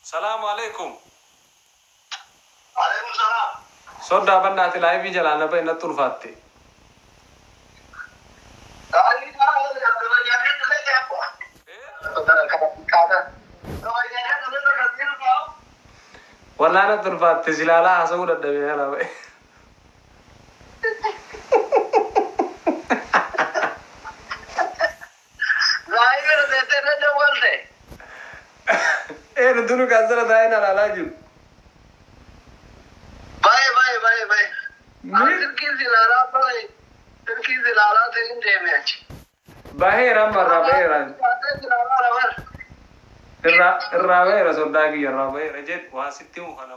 السلام عليكم. عليكم السلام. صدق بنات لايف جلانا بين الطرفات. والله أنا طرفات تزلالا حسود الدنيا لا بي. إيه ردونو كسر داينا لا لاجل. باي. تركي زلالا تين ديمج. باهيران برا باهيران. الرابير صدقني الرابير جد واسيتي وخنمو.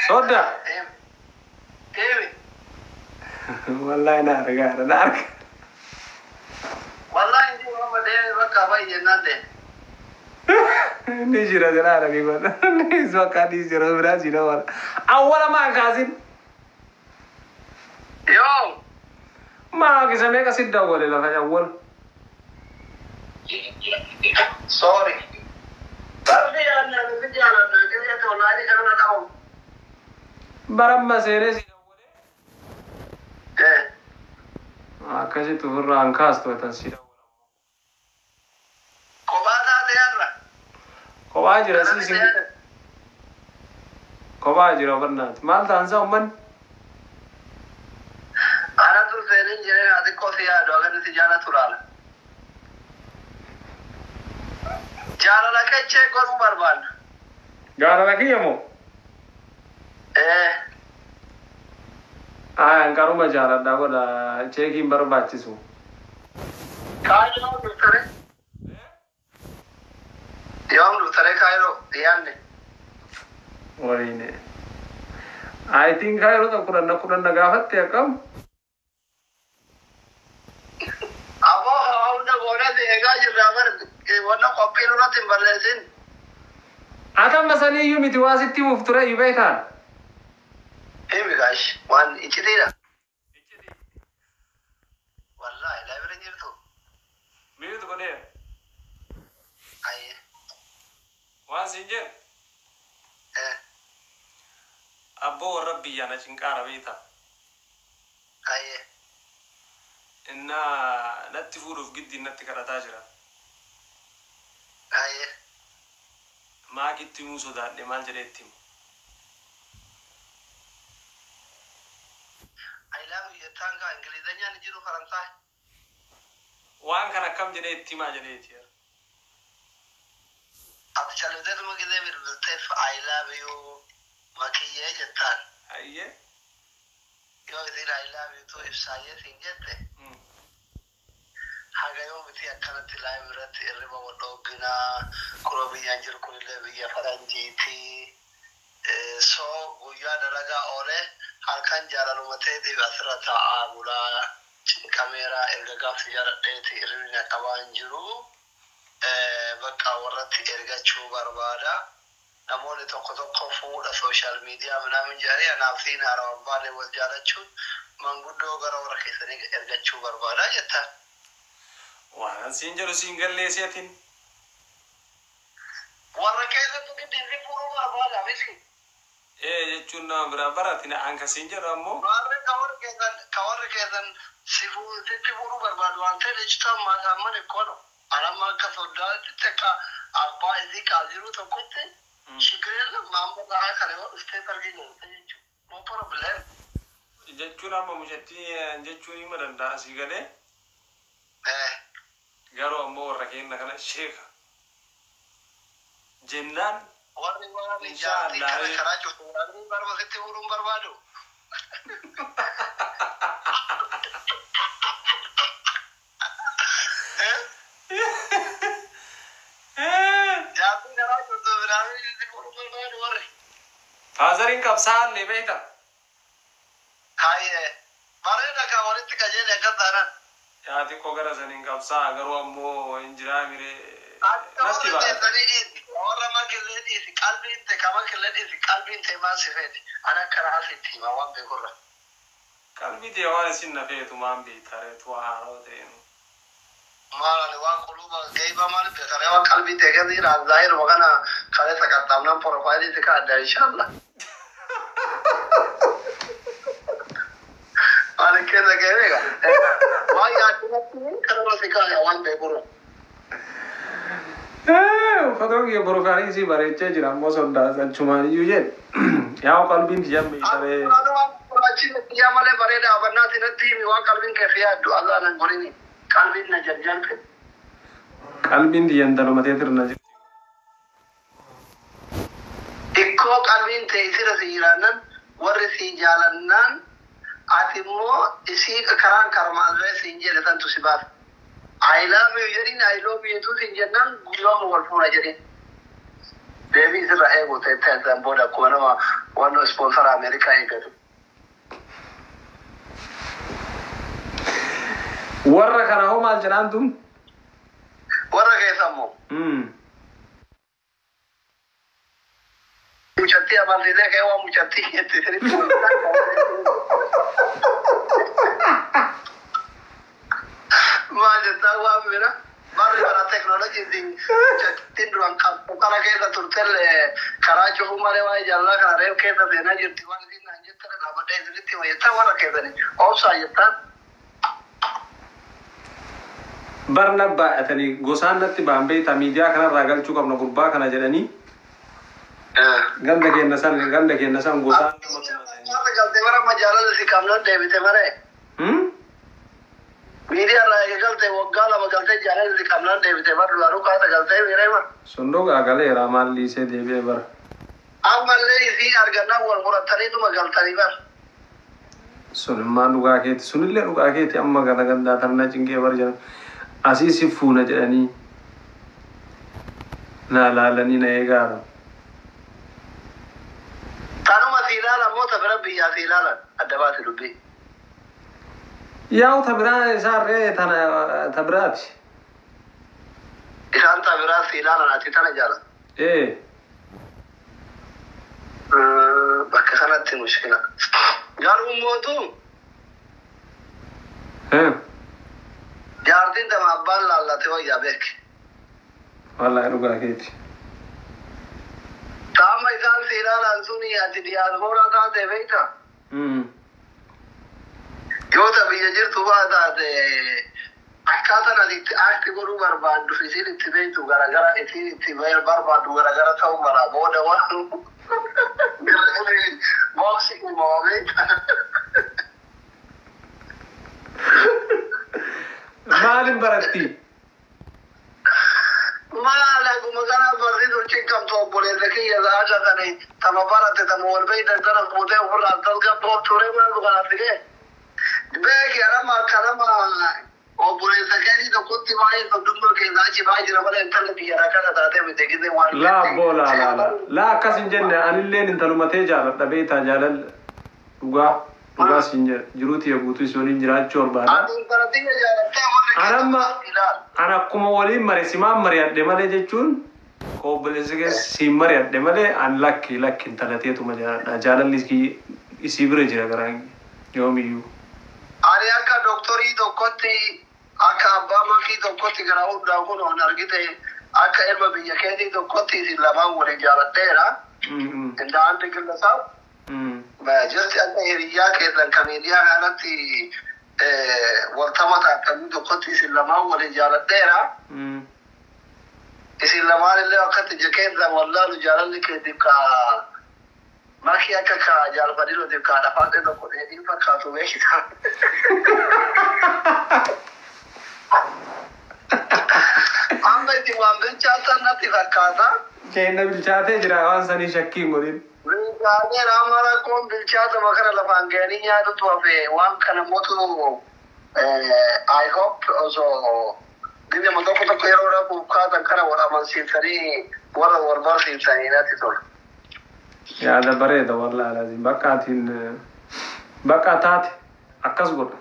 صدق. والله نارك. والله إنتي ما بدي بكا باي جنادي. نيجي رجلا ربي بنا نيجي وكان نيجي رجلا جينا ولا أول ما كازين يوم ما كيسمع كسيد داول لا فيا أول sorry tapi أنا كذا تولاني كنا نتاو برام ما سيرس إيه كذي تفرر أنكاس تو تنسيد كوبانا ديارنا كواجي رسيسي كواجي ربنا ما تنسى أمن أنا ترسلين جرين هذه كوسيا دوغن سجانا ترالا جانا لك شيء كونو بربان قال لك يمو إيه أنكارو ما جارا دا ولا شيء برباتشيسو كايرو دكتور يوم دكتور كايرو ديانه وريني I think كايرو تو كنا نقافت يا كم أبو هاو ده بونا ديجا جرامر وانا قبيلو ناتين بلزين أتم مثلا يوم يتواسطي مفترة يبيتان إيه بيجاش وان إيشتيرا والله لا يبرني تو ميوت كده أيه وان سينجر إيه أبو ربي أنا شنكار بيتا أيه إن نتفور في جدي نتكرر تاجرا أيه ما كنت موسودا لمال جريتيم I love you tanga Englishnya ni jiru Faransa وان كان كم جريتي ما جريتي अब चलते तो मुझे दे बिल्कुल I love you मकिये जतान أيه यो इधर I love you तो इफ्साये सिंगते haga yo miti akkana tilay mirat irriba wadogina kurobi yanjir kulile biya faranjiti so guya daraga ole halkan jaralu mate di basrata agula kamera erga gaf jara deti irina kawanjiru baka warati erga chu barbada namoni tokko fuda social media manamin jari anafin harawbale wajala chu mangudo gara warakisani erga chu barbada jetta وانا سينجر سينجر ليسيتين وركيزة تقدم في فروع أربعة ماشي إيه جتنا برابرتنا عنك سينجر أمو كوار كذا سيفو تفورو برباد وانت لجتا ما سامن يكونوا أنا ما كسودات تكا أربعة ذي كازيرو تكوت شكرا ما مبغى كلام استيقظ كذا تجيء مو problem جتنا ما مجتي جتوني مرندا سيجالي قالوا أمو ركينا كنا شيخ جنان إن شاء الله كراجو برباد تفورو بربادو فازرين كبسان لبيتا هاي مرينا كوالدتك جينا كذا يا تي كوغرا زنين كبسا أقروا أمو إنجرا ميري نتي بقى ورا ما كلني قلبي انت كمان كلني قلبي انت ما سفيت أنا كرهتي ما وان بيقول قلبي ديوان سن فيتو ما بيتارت وهارو دين maala waan quluba gaiba maal beekare waan qalbii teekati raazahir wakana kale sakatamnan profaili tika adda inshallah ani kenda gaiba waa yaadumatti kana sikaya waan beekuru Fatooki borofanii si bareechee jira ammoo sodaa chumaan iyyuu jedhe yaa qalbiin jiyamee saree ya malee bareeda abannaa sinatti waan qalbiin kee yaaddu Allah nan gorini qalbiin na jajjalfe qalbiin diyan dalumatee tirna jirti ikkoo qalbiin ta'e sira si jiraanan warri si jaalannaan ati immoo isii karaan karmaallee si hin jedhe tantu si baaf I love you jedhin I love you tu si jennaan guyyooma wal fuuna jedhin deebii sirra eegu ta'e ta'e booda akkuma nama waan sponsora Ameerikaa eeggatu warra kana hoo maal jedhaan tun warra keessa immoo mucattii amansiisee kee waan mucattii jetti maal jettaa waan bira barri bara teknooloojiitiin mucattiin duraan kana keessa turtellee karaa cufuu malee waa'ee jaalalaa kana reef keessa seenaa jirti waan isin naan jettana dhaabadhee isinitti hima jettaa warra keessanii oobsaa jettaan barna baay'atanii gosaan natti baambeeta miidiyaa kanarraa galchuu qabna gurbaa kana jedhanii ganda kenna san gosaan galtee bara majaalala si qabnan deebite maree miidiyaarraa eegalte waggaa lama galtee jaalala si qabnan deebite bara duraanuu kaasa galtee miireema sundoo gaagaleera maal liisee deebi'ee bara ammallee isii argannaan wal murattaniituma galtanii bara sunimmaan dhugaa keeti sunillee dhugaa keeti amma gana gandaa tarnaa cingee bara jedhan asii si fuuna jedhanii naa laalanii na eegaaru tanuma si ilaalan moo tabira biyyaa si ilaalan adda baate dubbii yaa'u tabiraa isaarree tabiraati isaan tabiraa si ilaalan ati tana jaalan bakka kanatti mushkila garuu mootu jaartiin dama abbaan laallate wayyaa beek wallahi dhugaa keeti taama isaan si ilaalan suni ati diyaaspoora taate beekta yoo ta biyya jirtu baa taate akkaataan ati akti godhuu barbaaddu isin itti beektu garagara isin itti barbaaddu garagara ta'uu mala booda waan boxing moo beekta maalin baratti maala kuma kana barridu cikkamtu obboleessa kiyya zaaka kane tama barate tama wal beeytan kana fuutee ofirraa dalga boobture maal kana fide beeki arama kanama obboleessa keetii tokkotti baay'ee soddumma keessaa achi baay'ee jira malee intalli biyyaraa kana taatee mite gite waan laa akkas hin jenne anilleen intalumatee jaaladha beeytaa dhugaa siin jiruuti guutuu isoniin jiraachuu barbaada ana akkuma waliin mare simaan mari'adhe malee jechuun obboleessi keessa siin mari'adhe malee an lakki intalateetuma jaaladha jaalalli isii bira jira garaan yoomiyyuu ani akka doktorii tokkotti akka abbaa makii tokkotti gara hundaan kun on argite akka ilma biyya keetii tokkotti isin lamaan waliin jaaladheera inda andi gillasaa jirti akka hiriyaa keessan kamiiliyaa kanatti waltama taaqamii tokkotti isin lamaan waliin jaaladheera isin lamaan illee akkatti jakeessa wallaalu jaalalli keetiif ka makii akka ka jaalbadilotiif ka dhafaadhe tokko dheedhiin fakkaatu beekita amma itti waan bilchaatan natti fakkaata keenna bilchaatee jira waan sanii shakkiin godhin bilchaatee raamara koon bilchaata makana lafaan ga'anii nyaatutu hafe waan kana mootu I hope also biyya tokko yeroo dhabuuf kaatan kana wal amansiisanii warra wal barsiisanii natti tola. yaada bareeda wallahi lazim bakka taate akkas godha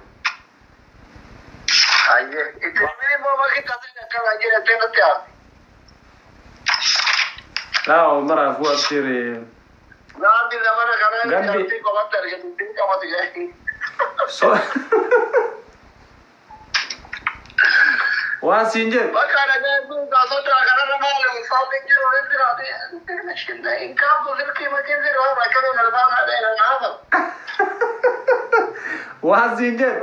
ayye itti immoo bakki taate akkana jedhatee natti hafe. laa maraafuu abshiri Gandhi zamana kana Gandhi komata argatu kamatu gani واسينجر بقى أنا جاي قصدت أنا ما له صار يجري ويجري هذه مشكلة إن كان بذلك ما كذي وما كذا أنا ما علينا هذا واسينجر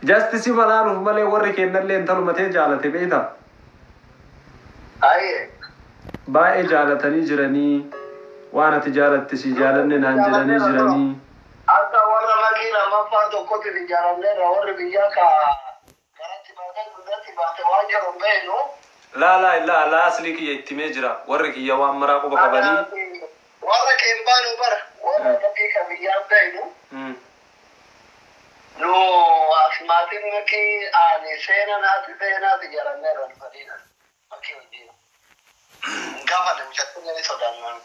جاستسي ملانو مالي ورك إن اللي أنت لما تجعل تبيتها أيه باي جالتني جراني وانا تجارة تسجالني نانجراني جراني أنت والله ما كنا ما فاتوا كنت في جارنا ورا بيجاك كانت بعدين بدأت بتواجه بينه لا أصلي كي يتمجرا ورك يا وام مراقو بقبلي ورا كيمبانو برا ورا تبيك بيجاك بينه لو أسمعتني كي أنا سينا ناس تجارنا رنفرينا ما كي وجينا قبل مشتوني صدامنا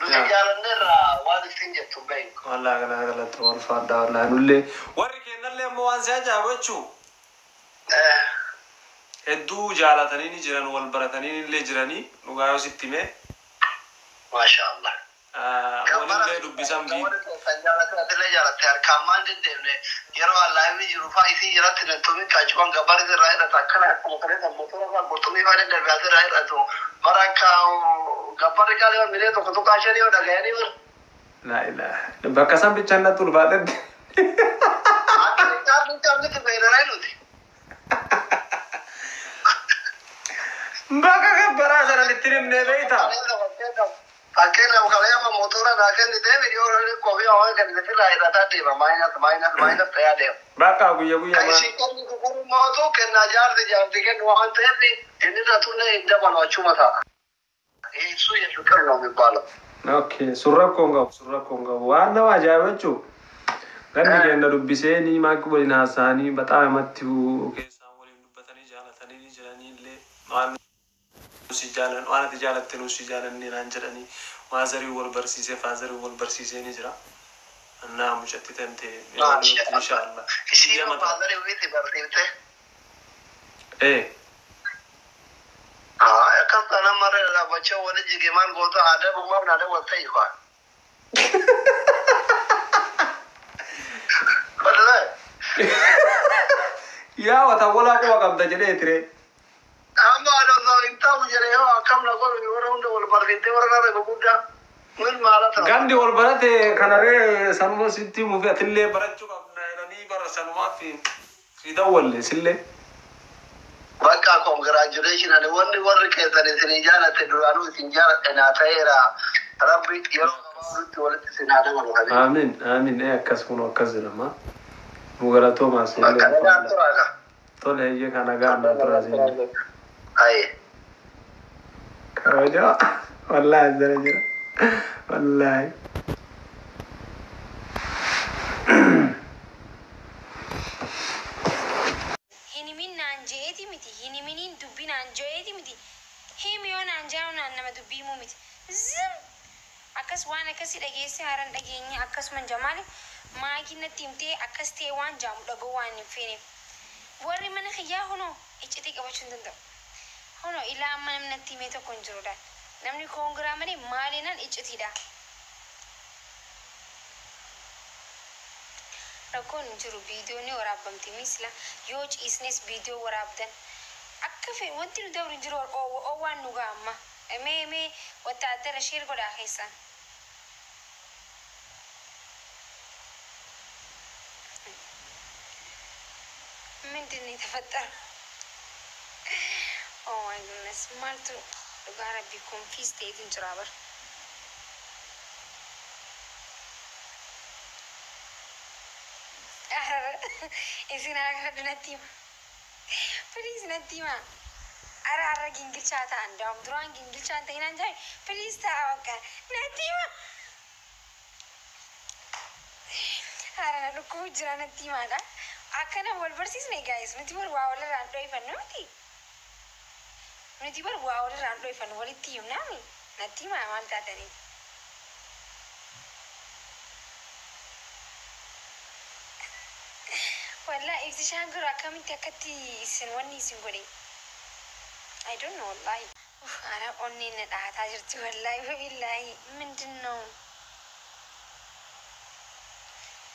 جارنا وادي سنجة تبين والله أنا تقول فادا والله نقول ورك إن اللي موان سجى وشو هدو جالتني نجران والبرتني اللي جراني نقايو ستمة ما شاء الله ونبدأ دبسام بي جالتنا تلا جالتها كمان جدّي يروى الله يجرو فايسي جالتنا تومي كاجوان قبر ذي رأي رتاكنا مكرنا موتورا بطمي فانا دربات رأي رتو مركا قبر قالوا ملي تو كتو كاشري ولا غيري لا إله بكسام بيجانا طول بعدين أكيد كابن تبين رأي لودي بكا برا سر الترم نبيتا أكيد وكلام موتورا لكن ده فيديو كوفي أول كان في رأي رتاتي ماينس تيادي بكا بويا ما كيسي كم يكون موضوع كناجار دي جانتي كنوان تيري إني راتونا إندا بنوچو متا يسوع يشكر نومي بالا اوكي سورة كونغا وانا واجابچو غني كان دبسيني ما قبل ناساني بتاع متو كيسان ولين دبتني جالتني جراني اللي ما سجالن وانا تجالت سجالن نانجراني وازري والبرسيسه فازري والبرسيسه نجرا انا مشتتن تي ان شاء الله كسي ما فازري ويتي برتيته ايه كنت أنا مرة لا بتشوف ولا جيجي مان قلت هذا بما بنادى وقت يقع. ولا يا وتقول أقوى كم تجري تري. أما أنا ذا إنت وجري هو كم نقول يورون ده والبرد ورنا ده بقولنا من مالا ترى. كان دي والبرد كناري سنوات ستي مفيد اللي برد شو كم ناني برا سنوات في دول سلة. Bakka congratulation ani wanni warri keessan isin jaalate duraanuu isin jaaladhe naa ta'eera rabbi yeroo gabaabduutti walitti isin haa dabalu amiin akkas kun akkas jedhama nu galatoomaa sinillee bakka nagaan turaaga tole eeyyee kana gaannaa turaa sinillee aye kabajaa wallaahi jira jira wallaahi akkas waan akkasii dhageessee haaraan dhageenye akkasuman jamaali maakinna timtee akkas ta'e waan jaamu dhagoo waan hin feene warri mana kiyyaa hunoo iccitii qabachuu hin danda'u hunoo ilaa amma namni natti himee tokko hin jirudha namni koongiraa malee maalinaan iccitiidha rakkoon hin jiru viidiyoon waraabamti misla yoo ciisnes viidiyoo waraabdan akka fee wanti nu dabru hin jiru waan nu gaamma mee wataadara sheer godhaa keessan ምንድን ነው የተፈጠረው? ኦ ማይ ጉድነስ ማልቱ ጋራ ቢኮንፊዝ ቴትን ጭራበር እዚህና ጋር ነቲማ ፕሊዝ ነቲማ አራ ጊንግልቻታ እንዳውም ድሮን ጊንግልቻታ ይናንጃ ፕሊዝ ታወቀ ነቲማ አራ ለኩ ጅራ ነቲማ ዳ akkana wal barsiisne guys nuti bar waa wal irraan dho'ifannu nuti bar waa wal irraan dho'ifannu walitti himnaami natti maal taatanii wallaahi ibsi shaanguru akkamitti akkatti isin wanni isin godhe I don't know wallahi ana onneen na dhaataa jirti wallahi wabillahi ምንድን ነው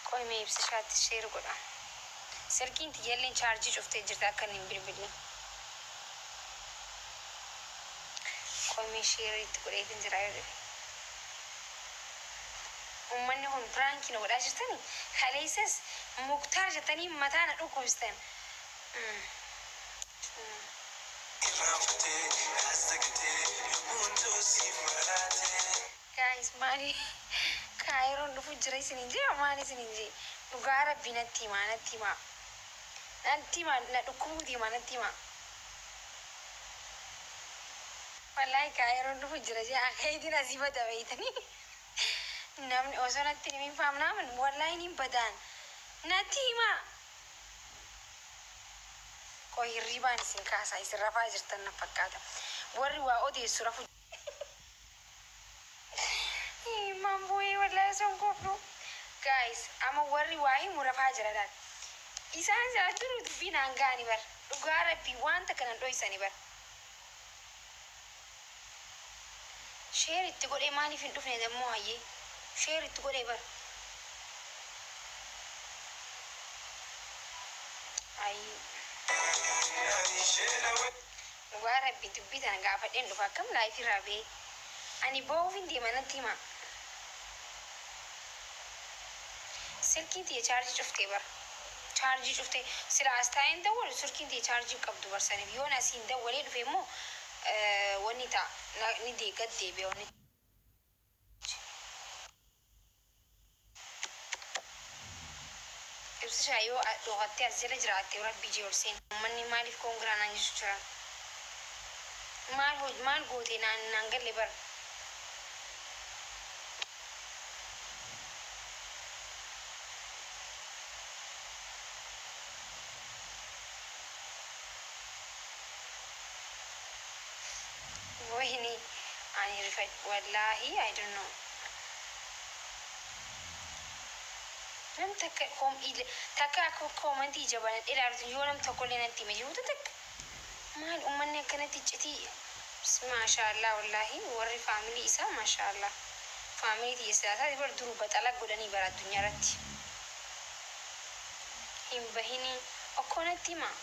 ቆይ ሜ ibsi shaatti sheer godha silkiin tiyyalleen chaarjii cuftee jirta akka hin bilbilne. Qoomee sheeriitti godheetin jira yoo jedhe. Uummanni kun biraankiin godhaa jirtanii kaleessas muktaar jettanii mataa na dhukkubstan. Guys, maali kaayiroon dhufu jira isiniin jee maali isiniin jee dhugaa rabbii natti himaa na dhukkubuuti himaa natti himaa. Wallahi kaayiroon dhufu jira jee akkayitiin asii bada beeytanii namni osoo natti himin faamnaaman wallahi niin badaan natti himaa. Qoy hirribaan isin kaasaa isin rafaa jirtan na fakkaata warri waa odeessu rafu. Mamboy wallahi son kopro. Guys, ama warri waa himu rafaa jira daal. Isaan jala jiru dubbiin hangaani bar dhugaa rabbii wanta kanan dhoysani bar. Sheer itti godhee maaliif hin dhufne dammoo hayyee sheer itti godhee bar. Dhugaa rabbii dubbii tana gaafadheen dhufa akkam laayifii raabee ani boo'uuf deema natti himaa. Silkiin tiyya chaarjii cuftee bar chaarjii cuftee sila astaayin dawwalu silkiin tiyya chaarjii qabdu barsaniif yoon asiin dawwalee dhufe immoo wanni ta'a ni deegad deebi'e wanni. Ibsa shaayoo dhokattee as jala jiraattee rabbii jee ol seen uummanni maaliif koongiraa naan jechu jiran maal gootee naan galle bar. Wahini ani rifat wallahi I don't know. Nam takka takka komantii jaban ilaaltu yoo nam tokko illee natti hime jiruutu takka maal uummanni akkanatti iccitii maashaallah wallahi warri faamilii isaa maashaallah faamilii tiyyasaa bar duruu baxala godhanii bara addunyaa irratti hin bahini okkoonatti himaa.